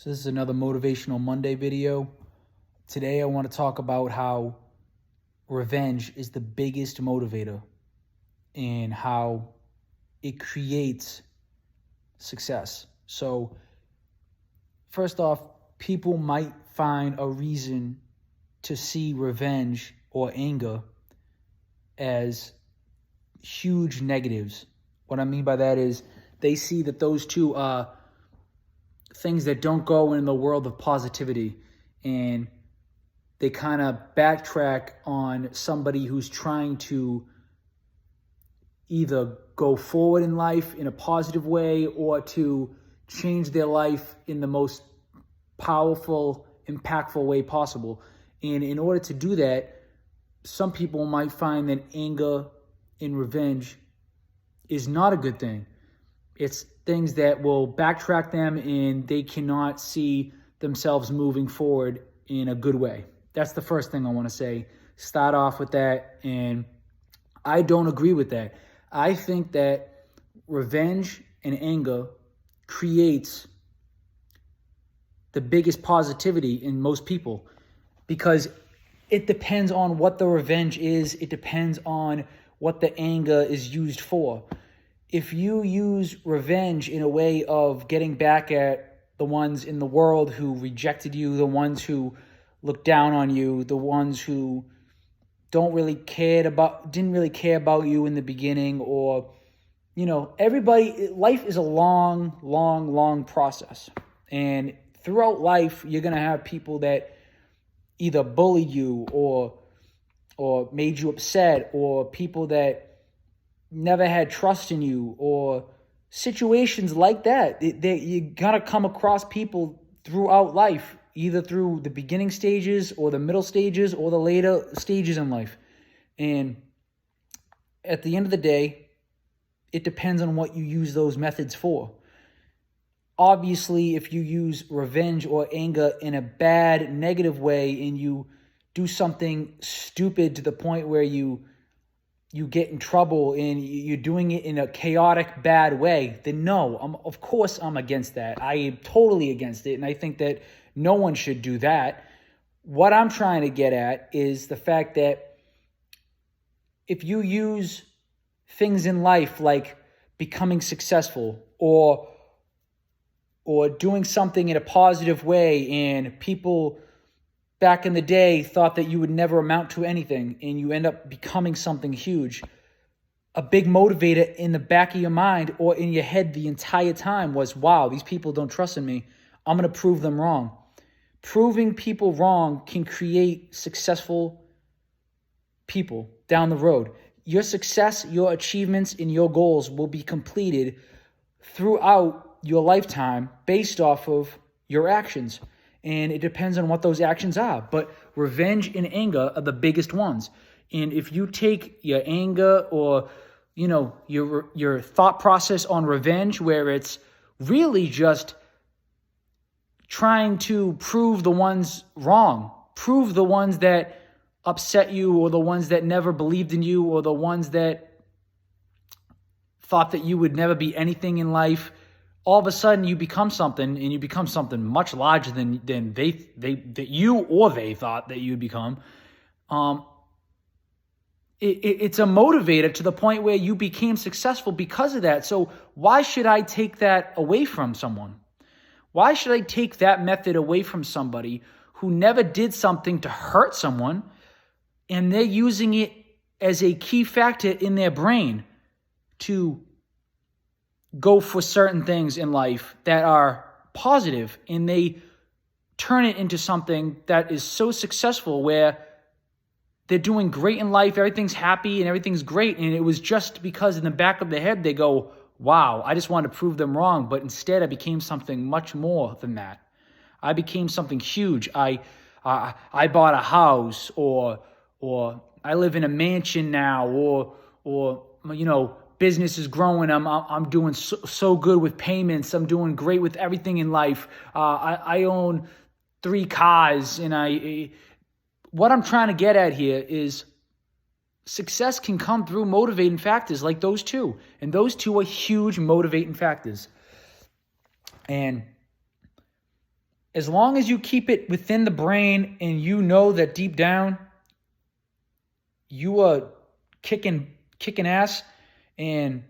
So this is another Motivational Monday video. Today I want to talk about how revenge is the biggest motivator and how it creates success. So first off, people might find a reason to see revenge or anger as huge negatives. What I mean by that is they see that those two are things that don't go in the world of positivity, and they kind of backtrack on somebody who's trying to either go forward in life in a positive way or to change their life in the most powerful, impactful way possible. And in order to do that, some people might find that anger and revenge is not a good thing. It's things that will backtrack them and they cannot see themselves moving forward in a good way. That's the first thing I want to say. Start off with that. And I don't agree with that. I think that revenge and anger creates the biggest positivity in most people because it depends on what the revenge is. It depends on what the anger is used for. If you use revenge in a way of getting back at the ones in the world who rejected you, the ones who looked down on you, the ones who didn't really care about you in the beginning, or, life is a long process. And throughout life, you're going to have people that either bullied you or made you upset, or people that never had trust in you, or situations like that. You're going to come across people throughout life, either through the beginning stages or the middle stages or the later stages in life. And at the end of the day, it depends on what you use those methods for. Obviously, if you use revenge or anger in a bad, negative way and you do something stupid to the point where you get in trouble and you're doing it in a chaotic, bad way, then no, of course I'm against that. I am totally against it, and I think that no one should do that. What I'm trying to get at is the fact that if you use things in life like becoming successful or doing something in a positive way, and people back in the day thought that you would never amount to anything and you end up becoming something huge, a big motivator in the back of your mind or in your head the entire time was, wow, these people don't trust in me. I'm going to prove them wrong. Proving people wrong can create successful people down the road. Your success, your achievements, and your goals will be completed throughout your lifetime based off of your actions. And it depends on what those actions are. But revenge and anger are the biggest ones. And if you take your anger or, your thought process on revenge, where it's really just trying to prove the ones wrong, prove the ones that upset you, or the ones that never believed in you, or the ones that thought that you would never be anything in life, all of a sudden you become something, and you become something much larger than you or they thought that you'd become. It's a motivator to the point where you became successful because of that. So why should I take that away from someone? Why should I take that method away from somebody who never did something to hurt someone, and they're using it as a key factor in their brain to go for certain things in life that are positive, and they turn it into something that is so successful where they're doing great in life, everything's happy and everything's great, and it was just because in the back of their head they go, wow, I just wanted to prove them wrong, but instead I became something much more than that. I became something huge. I bought a house, or I live in a mansion now, or business is growing. I'm doing so good with payments. I'm doing great with everything in life. I own 3 cars, and what I'm trying to get at here is success can come through motivating factors like those two, and those two are huge motivating factors. And as long as you keep it within the brain and you know that deep down you are kicking ass and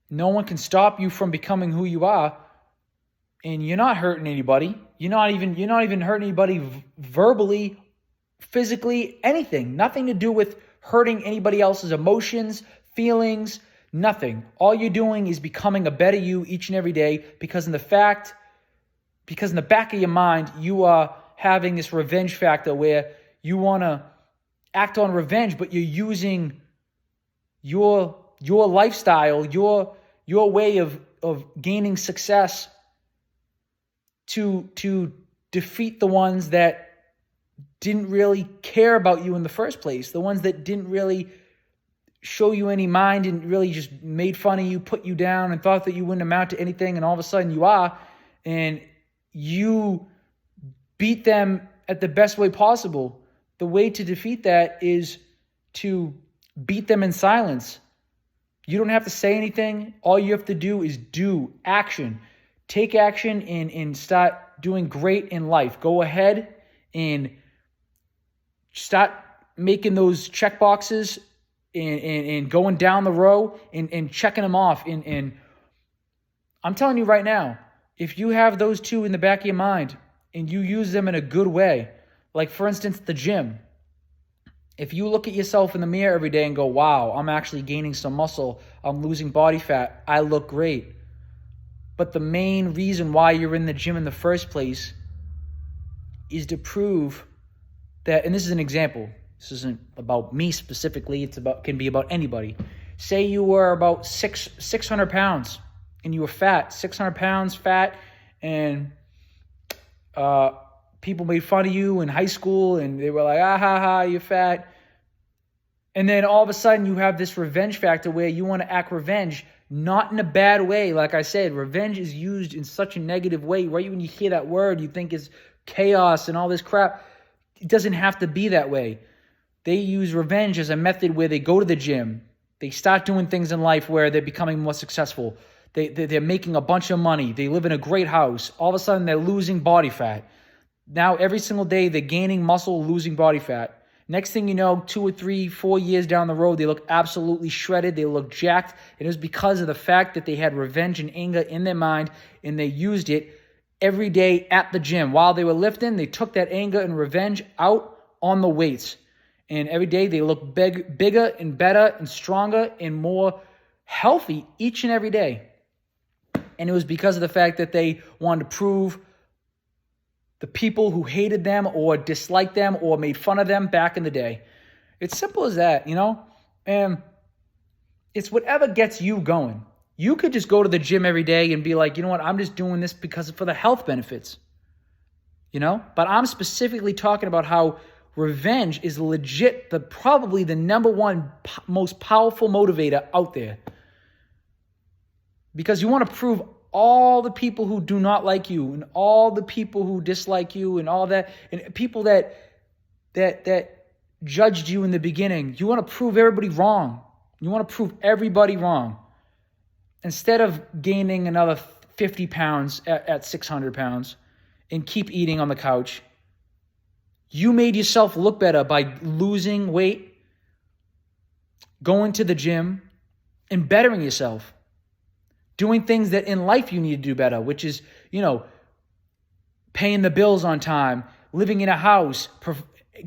no one can stop you from becoming who you are, and you're not hurting anybody. You're not even hurting anybody verbally, physically, anything. Nothing to do with hurting anybody else's emotions, feelings, nothing. All you're doing is becoming a better you each and every day because in the back of your mind, you are having this revenge factor where you want to act on revenge, but you're using your lifestyle, your way of gaining success to defeat the ones that didn't really care about you in the first place, the ones that didn't really show you any mind and really just made fun of you, put you down, and thought that you wouldn't amount to anything, and all of a sudden you are, and you beat them at the best way possible. The way to defeat that is to beat them in silence. You don't have to say anything. All you have to do is do action. Take action and start doing great in life. Go ahead and start making those check boxes and going down the row and checking them off. And I'm telling you right now, if you have those two in the back of your mind and you use them in a good way, like for instance, the gym, if you look at yourself in the mirror every day and go, wow, I'm actually gaining some muscle, I'm losing body fat, I look great. But the main reason why you're in the gym in the first place is to prove that, and this is an example, this isn't about me specifically, can be about anybody. Say you were about 600 pounds and you were fat, 600 pounds fat, and people made fun of you in high school and they were like, ah, ha, ha, you're fat. And then all of a sudden you have this revenge factor where you want to act revenge, not in a bad way. Like I said, revenge is used in such a negative way. Right when you hear that word, you think it's chaos and all this crap. It doesn't have to be that way. They use revenge as a method where they go to the gym. They start doing things in life where they're becoming more successful. They're making a bunch of money. They live in a great house. All of a sudden, they're losing body fat. Now, every single day, they're gaining muscle, losing body fat. Next thing you know, 2 or 3, 4 years down the road, they look absolutely shredded. They look jacked. And it was because of the fact that they had revenge and anger in their mind, and they used it every day at the gym. While they were lifting, they took that anger and revenge out on the weights. And every day, they look bigger and better and stronger and more healthy each and every day. And it was because of the fact that they wanted to prove the people who hated them or disliked them or made fun of them back in the day. It's simple as that, you know? And it's whatever gets you going. You could just go to the gym every day and be like, you know what, I'm just doing this for the health benefits, you know? But I'm specifically talking about how revenge is legit, probably the number one most powerful motivator out there. Because you want to prove all the people who do not like you and all the people who dislike you and all that, and people that judged you in the beginning. You want to prove everybody wrong. You want to prove everybody wrong. Instead of gaining another 50 pounds at 600 pounds and keep eating on the couch, you made yourself look better by losing weight, going to the gym, and bettering yourself. Doing things that in life you need to do better, which is, you know, paying the bills on time, living in a house,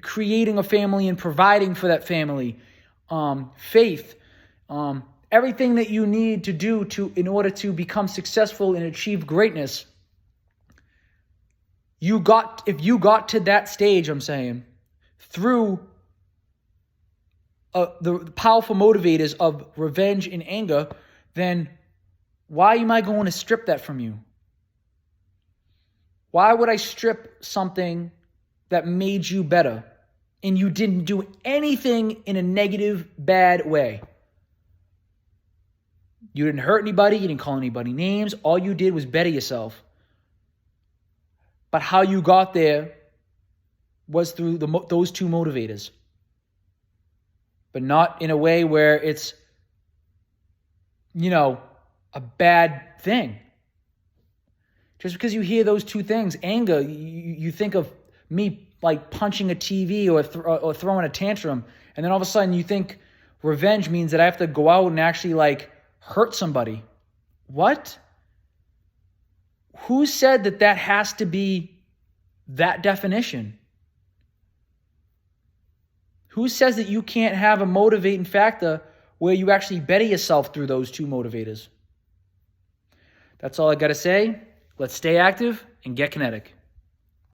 creating a family and providing for that family, faith, everything that you need to do in order to become successful and achieve greatness. If you got to that stage, I'm saying, through the powerful motivators of revenge and anger, then why am I going to strip that from you? Why would I strip something that made you better and you didn't do anything in a negative, bad way? You didn't hurt anybody. You didn't call anybody names. All you did was better yourself. But how you got there was through those two motivators. But not in a way where it's, you know, a bad thing. Just because you hear those two things, anger, you think of me like punching a TV or throwing a tantrum, and then all of a sudden you think revenge means that I have to go out and actually like hurt somebody. What? Who said that that has to be that definition? Who says that you can't have a motivating factor where you actually better yourself through those two motivators? That's all I got to say. Let's stay active and get kinetic.